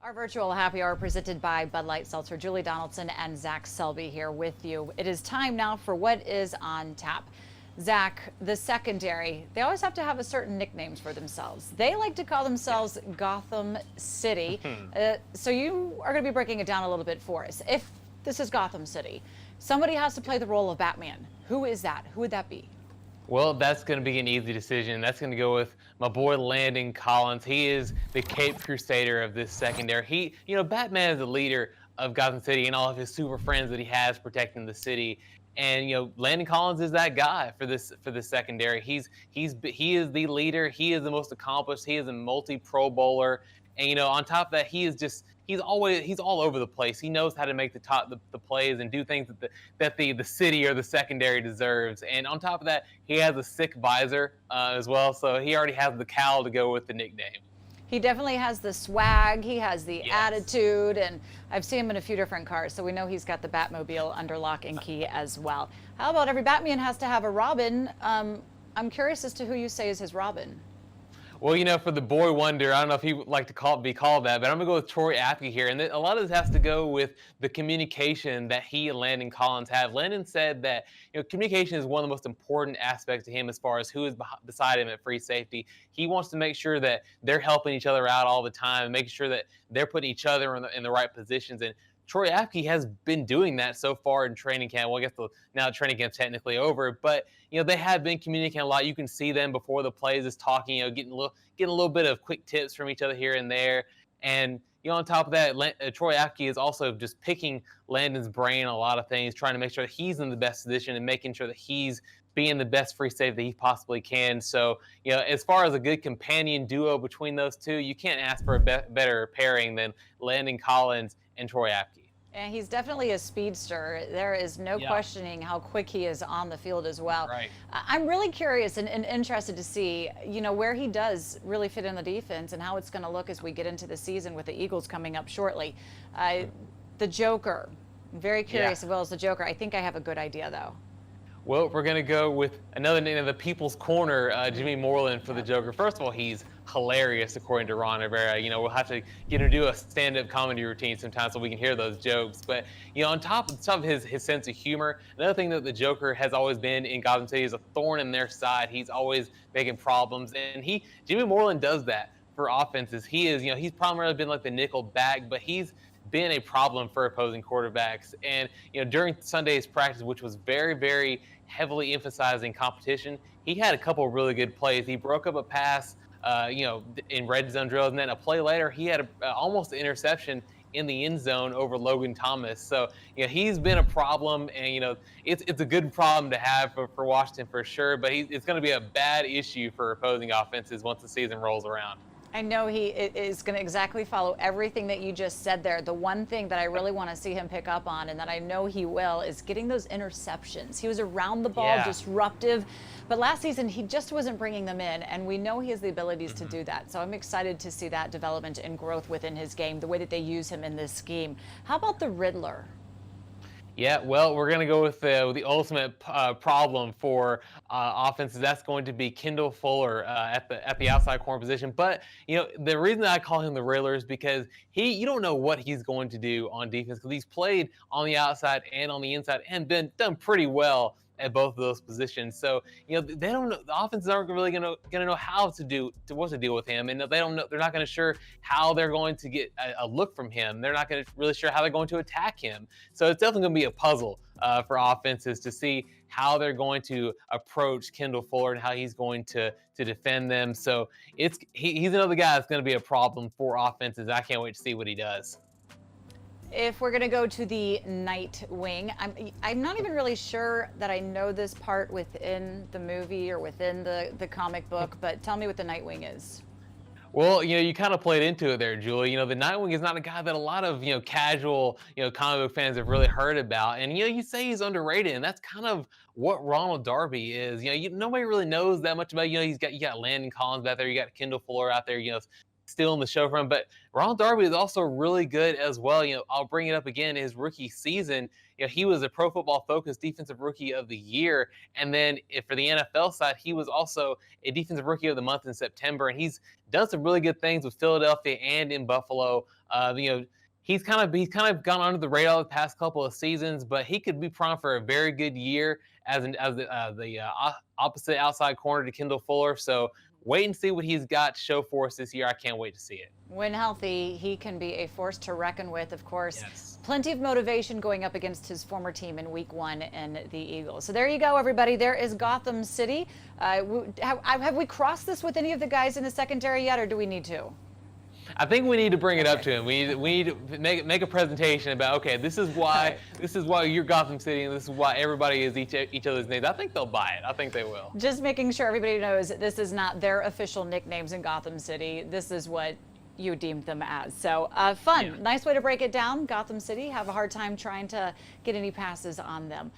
Our virtual happy hour presented by Bud Light Seltzer. Julie Donaldson and Zach Selby here with you. It is time now for what is on tap. Zach, the secondary, they always have to have a certain nicknames for themselves. They like to call themselves Gotham City. So you are going to be breaking it down a little bit for us. If this is Gotham City, somebody has to play the role of Batman. Who is that? Who would that be? Well, that's going to be an easy decision. That's going to go with my boy Landon Collins. He is the Cape Crusader of this secondary. Batman is the leader of Gotham City and all of his super friends that he has protecting the city. And Landon Collins is that guy for this secondary. He is the leader. He is the most accomplished. He is a multi-Pro Bowler. And on top of that, he's all over the place. He knows how to make the plays and do things that the city or the secondary deserves. And on top of that, he has a sick visor as well, so he already has the cowl to go with the nickname. He definitely has the swag, he has the Yes. attitude, and I've seen him in a few different cars, so we know he's got the Batmobile under lock and key as well. How about every Batman has to have a Robin? I'm curious as to who you say is his Robin. Well, for the boy wonder, I don't know if he would like to be called that, but I'm gonna go with Troy Apke here, and a lot of this has to go with the communication that he and Landon Collins have. Landon said that communication is one of the most important aspects to him as far as who is beside him at free safety. He wants to make sure that they're helping each other out all the time, and making sure that they're putting each other in the right positions. And Troy Apke has been doing that so far in training camp. Well, I guess now training camp's technically over, but they have been communicating a lot. You can see them before the plays is talking, getting a little bit of quick tips from each other here and there. And on top of that, Troy Apke is also just picking Landon's brain on a lot of things, trying to make sure that he's in the best position and making sure that he's being the best free safety that he possibly can. So, as far as a good companion duo between those two, you can't ask for a better pairing than Landon Collins and Troy Apke. And he's definitely a speedster. There is no questioning how quick he is on the field as well. Right. I'm really curious and interested to see, where he does really fit in the defense and how it's going to look as we get into the season with the Eagles coming up shortly. The Joker, very curious as well as the Joker. I think I have a good idea, though. Well, we're going to go with another name of the People's Corner, Jimmy Moreland for the Joker. First of all, he's hilarious, according to Ron Rivera. We'll have to get him to do a stand-up comedy routine sometime so we can hear those jokes. But, on top of his sense of humor, another thing that the Joker has always been in Gotham City is a thorn in their side. He's always making problems. And Jimmy Moreland does that for offenses. He's primarily been like the nickel back, but he's been a problem for opposing quarterbacks. And during Sunday's practice, which was very, very heavily emphasizing competition, he had a couple of really good plays. He broke up a pass in red zone drills, and then a play later he had almost an interception in the end zone over Logan Thomas. So he's been a problem, and it's a good problem to have for Washington for sure, but it's going to be a bad issue for opposing offenses once the season rolls around. I know he is going to exactly follow everything that you just said there. The one thing that I really want to see him pick up on, and that I know he will, is getting those interceptions. He was around the ball, disruptive, but last season he just wasn't bringing them in, and we know he has the abilities to do that. So I'm excited to see that development and growth within his game, the way that they use him in this scheme. How about the Riddler? Yeah, well, we're going to go with the ultimate problem for offenses. That's going to be Kendall Fuller at the outside corner position. But the reason that I call him the Riddler is because you don't know what he's going to do on defense, because he's played on the outside and on the inside and been done pretty well at both of those positions. So they don't know, the offenses aren't really gonna know how to deal with him, and they don't know, they're not gonna sure how they're going to get a look from him. They're not gonna really sure how they're going to attack him. So it's definitely gonna be a puzzle for offenses to see how they're going to approach Kendall Fuller and how he's going to defend them. So he's another guy that's going to be a problem for offenses. I can't wait to see what he does. If we're going to go to the Nightwing, I'm not even really sure that I know this part within the movie or within the comic book, but tell me what the Nightwing is. Well, you kind of played into it there, Julie. The Nightwing is not a guy that a lot of, casual, comic book fans have really heard about. And, you say he's underrated, and that's kind of what Ronald Darby is. Nobody really knows that much about, you got Landon Collins out there, you got Kendall Fuller out there, stealing the show from him. But Ronald Darby is also really good as well. I'll bring it up again. His rookie season, he was a Pro Football Focus Defensive Rookie of the Year, and then for the NFL side, he was also a Defensive Rookie of the Month in September, and he's done some really good things with Philadelphia and in Buffalo. He's kind of gone under the radar the past couple of seasons, but he could be primed for a very good year as the opposite outside corner to Kendall Fuller. So wait and see what he's got to show for us this year. I can't wait to see it. When healthy, he can be a force to reckon with, of course. Yes. Plenty of motivation going up against his former team in Week 1 in the Eagles. So there you go, everybody. There is Gotham City. Have we crossed this with any of the guys in the secondary yet, or do we need to? I think we need to bring it up to him. We need to make a presentation about, okay, this is why you're Gotham City, and this is why everybody is each other's names. I think they'll buy it. I think they will. Just making sure everybody knows that this is not their official nicknames in Gotham City. This is what you deemed them as. So fun. Yeah. Nice way to break it down. Gotham City have a hard time trying to get any passes on them.